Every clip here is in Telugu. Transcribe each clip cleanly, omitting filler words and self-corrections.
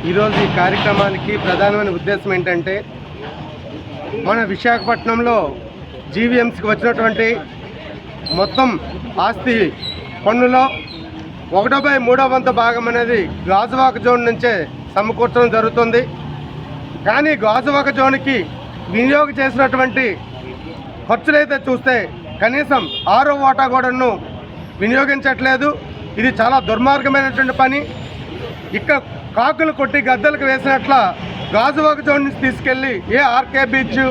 ఈరోజు ఈ కార్యక్రమానికి ప్రధానమైన ఉద్దేశం ఏంటంటే మన విశాఖపట్నంలో జీవీఎంసీకి వచ్చినటువంటి మొత్తం ఆస్తి పన్నులో 1/3 భాగం అనేది గాజువాక జోన్ నుంచే సమకూర్చడం జరుగుతుంది. కానీ గాజువాక జోన్కి వినియోగ చేసినటువంటి ఖర్చులైతే చూస్తే కనీసం 6వ వాటా కూడాను వినియోగించట్లేదు. ఇది చాలా దుర్మార్గమైనటువంటి పని. ఇక్కడ కాకులు కొట్టి గద్దలకు వేసినట్ల గాజువాక జోన్ నుంచి తీసుకెళ్ళి ఆర్కే బీచ్,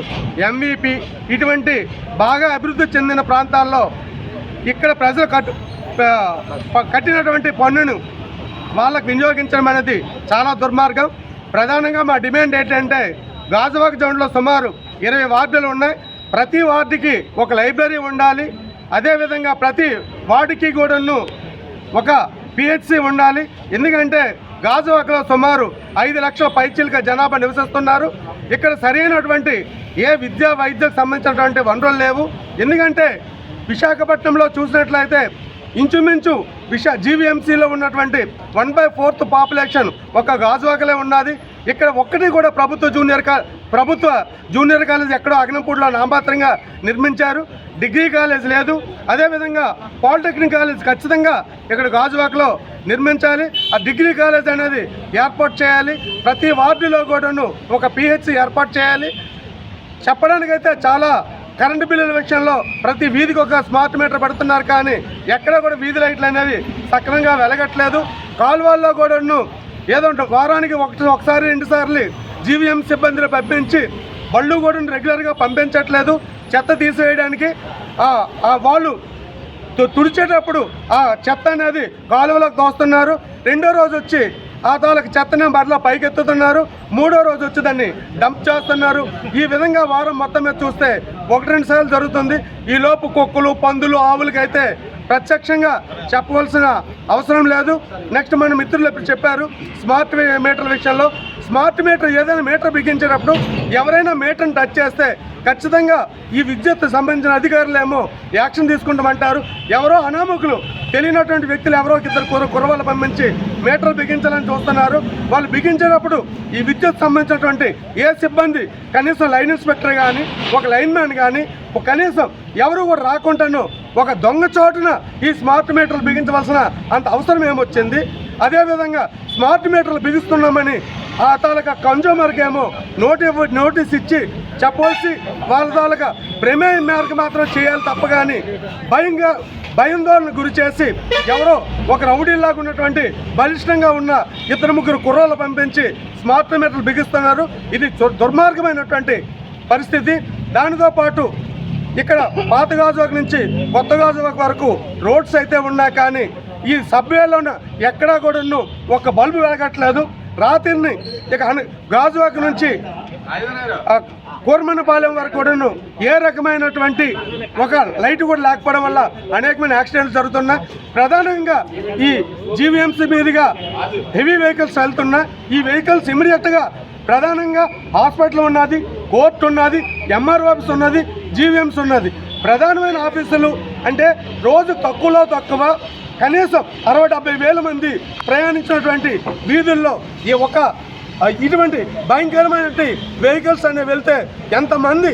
ఎంవీపీ ఇటువంటి బాగా అభివృద్ధి చెందిన ప్రాంతాల్లో ఇక్కడ ప్రజలు కట్టినటువంటి పన్నును వాళ్ళకు వినియోగించడం అనేది చాలా దుర్మార్గం. ప్రధానంగా మా డిమాండ్ ఏంటంటే గాజువాక జోన్లో సుమారు 20 వార్డులు ఉన్నాయి. ప్రతి వార్డుకి ఒక లైబ్రరీ ఉండాలి. అదేవిధంగా ప్రతి వార్డుకి కూడాను ఒక పిహెచ్సి ఉండాలి. ఎందుకంటే గాజువాకలో సుమారు 5 లక్షల పైచిలుక జనాభా నివసిస్తున్నారు. ఇక్కడ సరైనటువంటి విద్యా వైద్యకు సంబంధించినటువంటి వనరులు లేవు. ఎందుకంటే విశాఖపట్నంలో చూసినట్లయితే ఇంచుమించు జీవీఎంసీలో ఉన్నటువంటి 1/4 పాపులేషన్ ఒక గాజువాకలే ఉన్నది. ఇక్కడ ఒక్కటి కూడా ప్రభుత్వ జూనియర్ కాలేజ్ ఎక్కడో అగ్నంపూడిలో నామమాత్రంగా నిర్మించారు. డిగ్రీ కాలేజ్ లేదు. అదేవిధంగా పాలిటెక్నిక్ కాలేజ్ ఖచ్చితంగా ఇక్కడ గాజువాకలో నిర్మించాలి. ఆ డిగ్రీ కాలేజ్ అనేది ఏర్పాటు చేయాలి. ప్రతి వార్డులో కూడాను ఒక పిహెచ్సి ఏర్పాటు చేయాలి. చెప్పడానికైతే చాలా కరెంటు బిల్లుల విషయంలో ప్రతి వీధికి ఒక స్మార్ట్ మీటర్ పెడుతున్నారు. కానీ ఎక్కడ కూడా వీధి లైట్లు అనేవి సక్రమంగా వెలగట్లేదు. కాలువల్లో కూడాను ఏదో వారానికి ఒకసారి 2 సార్లు జీవీఎం సిబ్బందిని పంపించి బళ్ళు కూడా రెగ్యులర్గా పంపించట్లేదు. చెత్త తీసివేయడానికి వాళ్ళు తుడిచేటప్పుడు ఆ చెత్త అనేది కాలువలోకి తోస్తున్నారు. 2వ రోజు వచ్చి ఆ తాలకు చెత్తని మరలా పైకెత్తుతున్నారు. 3వ రోజు వచ్చి దాన్ని డంప్ చేస్తున్నారు. ఈ విధంగా వారం మొత్తం మీద చూస్తే 1-2 సార్లు జరుగుతుంది. ఈలోపు కుక్కలు, పందులు, ఆవులకైతే ప్రత్యక్షంగా చెప్పవలసిన అవసరం లేదు. నెక్స్ట్ మన మిత్రులు ఇప్పుడు చెప్పారు స్మార్ట్ మీటర్ల విషయంలో. స్మార్ట్ మీటర్ ఏదైనా మీటర్ బిగించేటప్పుడు ఎవరైనా మీటర్ని టచ్ చేస్తే ఖచ్చితంగా ఈ విద్యుత్ సంబంధించిన అధికారులేమో యాక్షన్ తీసుకుంటామంటారు. ఎవరో అనామకులు తెలియనటువంటి వ్యక్తులు ఎవరో 2 కుర్రవాళ్ళు పంపించి మీటర్లు బిగించాలని చూస్తున్నారు. వాళ్ళు బిగించేటప్పుడు ఈ విద్యుత్ సంబంధించినటువంటి సిబ్బంది కనీసం లైన్ ఇన్స్పెక్టర్ కానీ, ఒక లైన్ మ్యాన్ కానీ కనీసం ఎవరు కూడా రాకుండాను ఒక దొంగ చోటున ఈ స్మార్ట్ మీటర్లు బిగించవలసిన అంత అవసరం ఏమొచ్చింది. అదేవిధంగా స్మార్ట్ మీటర్లు బిగిస్తున్నామని ఆ తాలూకా కన్జ్యూమర్కేమో నోటీస్ ఇచ్చి చెప్పవలసి వాళ్ళ తాలూకా ప్రమేయం మేరకు మాత్రం చేయాలి తప్ప కానీ భయాందోళనకు గురి చేసి ఎవరో ఒక రౌడీలాగా ఉన్నటువంటి బలిష్టంగా ఉన్న 2-3 కుర్రోళ్ళు పంపించి స్మార్ట్ మీటర్లు బిగిస్తున్నారు. ఇది దుర్మార్గమైనటువంటి పరిస్థితి. దానితో పాటు ఇక్కడ పాత గాజువాక నుంచి కొత్త గాజువాక వరకు రోడ్స్ అయితే ఉన్నాయి. కానీ ఈ సబ్వేలోన ఎక్కడా కూడా ఒక బల్బు వెలగట్లేదు. రాత్రిని ఇక గాజువాక నుంచి కోర్మనపాలెం వరకు కూడాను ఏ రకమైనటువంటి ఒక లైట్ కూడా లేకపోవడం వల్ల అనేకమైన యాక్సిడెంట్స్ జరుగుతున్నాయి. ప్రధానంగా ఈ జీవీఎంసీ మీదుగా హెవీ వెహికల్స్ వెళ్తున్నాయి. ఈ వెహికల్స్ ఇమీడియట్గా ప్రధానంగా హాస్పిటల్ ఉన్నది, కోర్టు ఉన్నది, ఎంఆర్ఓ ఆఫీస్ ఉన్నది, జీవీఎంసీ ఉన్నది. ప్రధానమైన ఆఫీసులు అంటే రోజు తక్కువ కనీసం 60-70 వేల మంది ప్రయాణించినటువంటి వీధుల్లో ఇటువంటి భయంకరమైనటువంటి వెహికల్స్ అనేవి వెళ్తే ఎంతమంది